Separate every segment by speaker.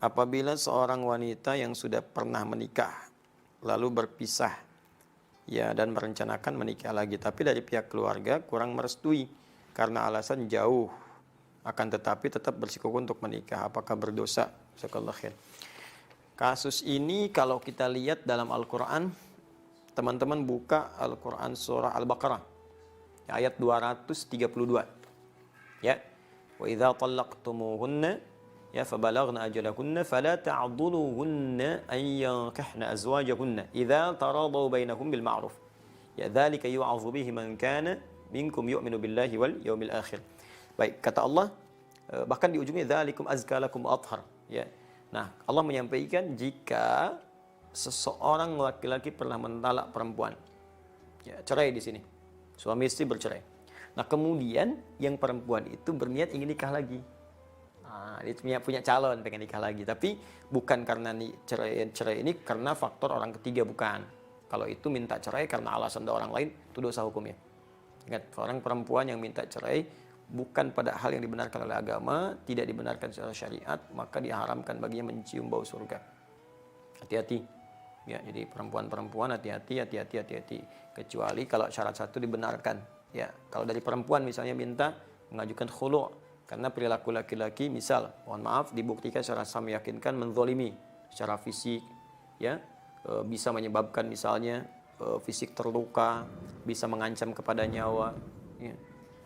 Speaker 1: apabila seorang wanita yang sudah pernah menikah lalu berpisah ya dan merencanakan menikah lagi, tapi dari pihak keluarga kurang merestui karena alasan jauh, akan tetapi tetap bersikukuh untuk menikah, apakah berdosa? Jazakallahu khair. Kasus ini kalau kita lihat dalam Al-Quran, teman-teman buka Al-Quran surah Al-Baqarah ayat 232 ya, wa idza talaqtumuhunna ya fabalaghna ajalahunna fala ta'dhuluhunna an yankihna azwajahunna idza taradaw bainahum bil ma'ruf ya dzalika yu'adzu bihi man kana minkum yu'minu billahi wal yawmil akhir. Baik, kata Allah, bahkan di ujungnya dzalikum azka lakum athhar ya. Nah, Allah menyampaikan jika seseorang laki-laki pernah mentalak perempuan, ya, cerai di sini, suami istri bercerai. Nah, kemudian yang perempuan itu berniat ingin nikah lagi. Nah, dia punya calon pengen nikah lagi, tapi bukan karena cerai ini karena faktor orang ketiga, bukan. Kalau itu minta cerai karena alasan orang lain, itu dosa hukumnya. Ingat, orang perempuan yang minta cerai bukan pada hal yang dibenarkan oleh agama, tidak dibenarkan secara syariat, maka diharamkan baginya mencium bau surga. Hati-hati. Ya, jadi perempuan-perempuan hati-hati. Kecuali kalau syarat satu dibenarkan. Ya, kalau dari perempuan misalnya minta mengajukan khulu' karena perilaku laki-laki, misal, mohon maaf, dibuktikan secara meyakinkan menzalimi secara fisik, ya, bisa menyebabkan misalnya fisik terluka, bisa mengancam kepada nyawa, ya.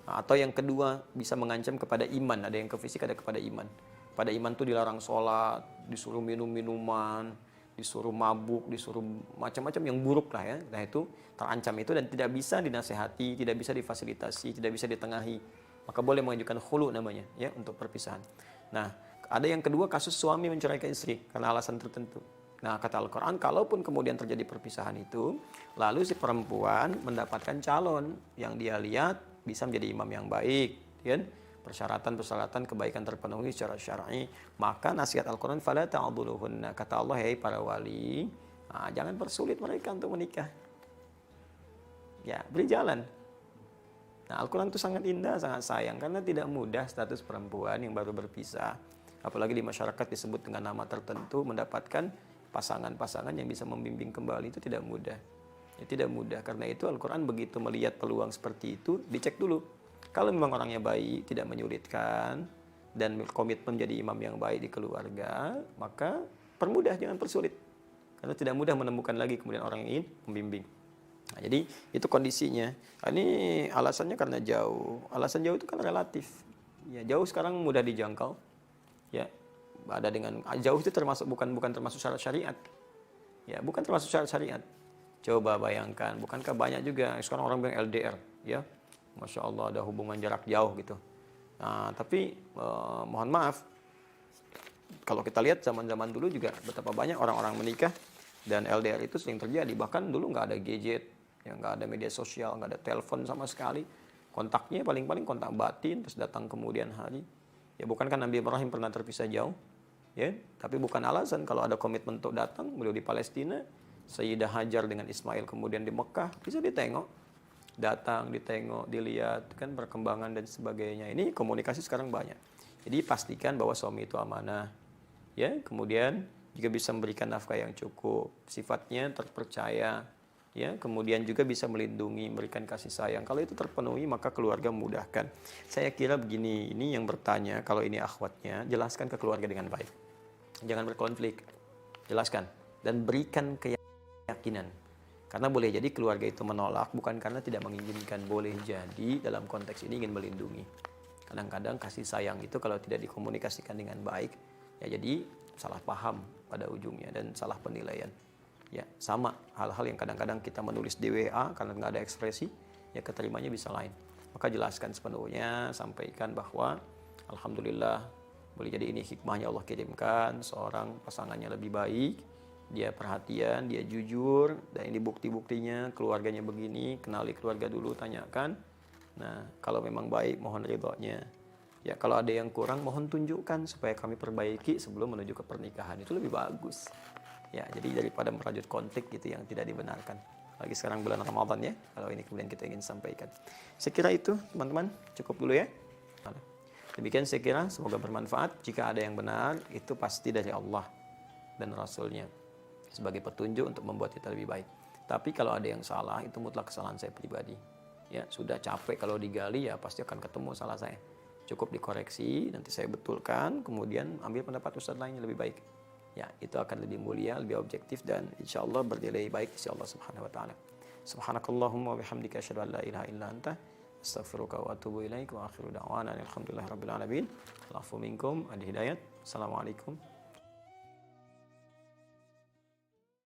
Speaker 1: Atau yang kedua bisa mengancam kepada iman, ada yang ke fisik, ada kepada iman. Pada iman tuh dilarang sholat, disuruh minum minuman, disuruh mabuk, disuruh macam-macam yang buruk lah ya. Nah itu terancam itu dan tidak bisa dinasehati, tidak bisa difasilitasi, tidak bisa ditengahi. Maka boleh mengajukan khulu namanya ya untuk perpisahan. Nah ada yang kedua kasus suami menceraikan istri karena alasan tertentu. Nah kata Al-Quran, kalaupun kemudian terjadi perpisahan itu, lalu si perempuan mendapatkan calon yang dia lihat bisa menjadi imam yang baik, kan? Persyaratan kebaikan terpenuhi secara syar'i, maka nasihat Al-Quran fala ta'dhuluhunna, kata Allah, hei para wali, jangan persulit mereka untuk menikah. Ya, beri jalan. Nah, Al-Quran itu sangat indah, sangat sayang karena tidak mudah status perempuan yang baru berpisah, apalagi di masyarakat disebut dengan nama tertentu, mendapatkan pasangan-pasangan yang bisa membimbing kembali, itu tidak mudah. Ya, tidak mudah. Karena itu Al-Quran begitu melihat peluang seperti itu, dicek dulu. Kalau memang orangnya baik, tidak menyulitkan, dan komitmen menjadi imam yang baik di keluarga, maka permudah, jangan persulit. Karena tidak mudah menemukan lagi kemudian orang yang ingin membimbing. Nah, jadi itu kondisinya. Ini alasannya karena jauh. Alasan jauh itu kan relatif. Ya, jauh sekarang mudah dijangkau. Ya, ada dengan jauh itu termasuk bukan termasuk syarat syariat. Ya, bukan termasuk syarat syariat. Coba bayangkan, bukankah banyak juga sekarang orang bilang LDR, ya, masya Allah ada hubungan jarak jauh gitu. Nah, tapi mohon maaf, kalau kita lihat zaman-zaman dulu juga betapa banyak orang-orang menikah dan LDR itu sering terjadi. Bahkan dulu nggak ada gadget, ya, nggak ada media sosial, nggak ada telepon sama sekali. Kontaknya paling-paling kontak batin, terus datang kemudian hari. Ya, bukankah Nabi Ibrahim pernah terpisah jauh, ya? Tapi bukan alasan kalau ada komitmen untuk datang. Beliau di Palestina, Sayyidah Hajar dengan Ismail kemudian di Mekah, bisa ditengok, datang, ditengok, dilihat kan perkembangan dan sebagainya. Ini komunikasi sekarang banyak. Jadi pastikan bahwa suami itu amanah, ya. Kemudian juga bisa memberikan nafkah yang cukup, sifatnya terpercaya, ya. Kemudian juga bisa melindungi, memberikan kasih sayang. Kalau itu terpenuhi, maka keluarga memudahkan. Saya kira begini, ini yang bertanya, kalau ini akhwatnya, jelaskan ke keluarga dengan baik. Jangan berkonflik, jelaskan dan berikan keyakinan. Karena boleh jadi keluarga itu menolak bukan karena tidak menginginkan, boleh jadi dalam konteks ini ingin melindungi. Kadang-kadang kasih sayang itu kalau tidak dikomunikasikan dengan baik, ya jadi salah paham pada ujungnya dan salah penilaian. Ya, sama hal-hal yang kadang-kadang kita menulis di WA karena nggak ada ekspresi, ya keterimanya bisa lain. Maka jelaskan sepenuhnya, sampaikan bahwa alhamdulillah boleh jadi ini hikmahnya Allah kirimkan seorang pasangannya lebih baik. Dia perhatian, dia jujur, dan ini bukti-buktinya, keluarganya begini, kenali keluarga dulu, tanyakan. Nah, kalau memang baik, mohon ridhonya. Ya, kalau ada yang kurang, mohon tunjukkan supaya kami perbaiki sebelum menuju ke pernikahan. Itu lebih bagus. Ya, jadi daripada merajut konflik gitu yang tidak dibenarkan. Lagi sekarang bulan Ramadan ya, kalau ini kemudian kita ingin sampaikan. Saya kira itu, teman-teman, cukup dulu ya. Demikian saya kira, semoga bermanfaat. Jika ada yang benar, itu pasti dari Allah dan Rasulnya sebagai petunjuk untuk membuat kita lebih baik. Tapi kalau ada yang salah, itu mutlak kesalahan saya pribadi. Ya, sudah capek kalau digali, ya pasti akan ketemu salah saya. Cukup dikoreksi, nanti saya betulkan, kemudian ambil pendapat ustadz lain yang lebih baik. Ya, itu akan lebih mulia, lebih objektif, dan insya Allah bernilai baik insya Allah subhanahu wa ta'ala. Subhanakallahumma wa bihamdika asyhadu an la ilaha illa anta astaghfiruka wa atubu ilaik wa akhiru da'wana alhamdulillahi rabbil alamin. Al-afu minkum, al-hidayat. Assalamualaikum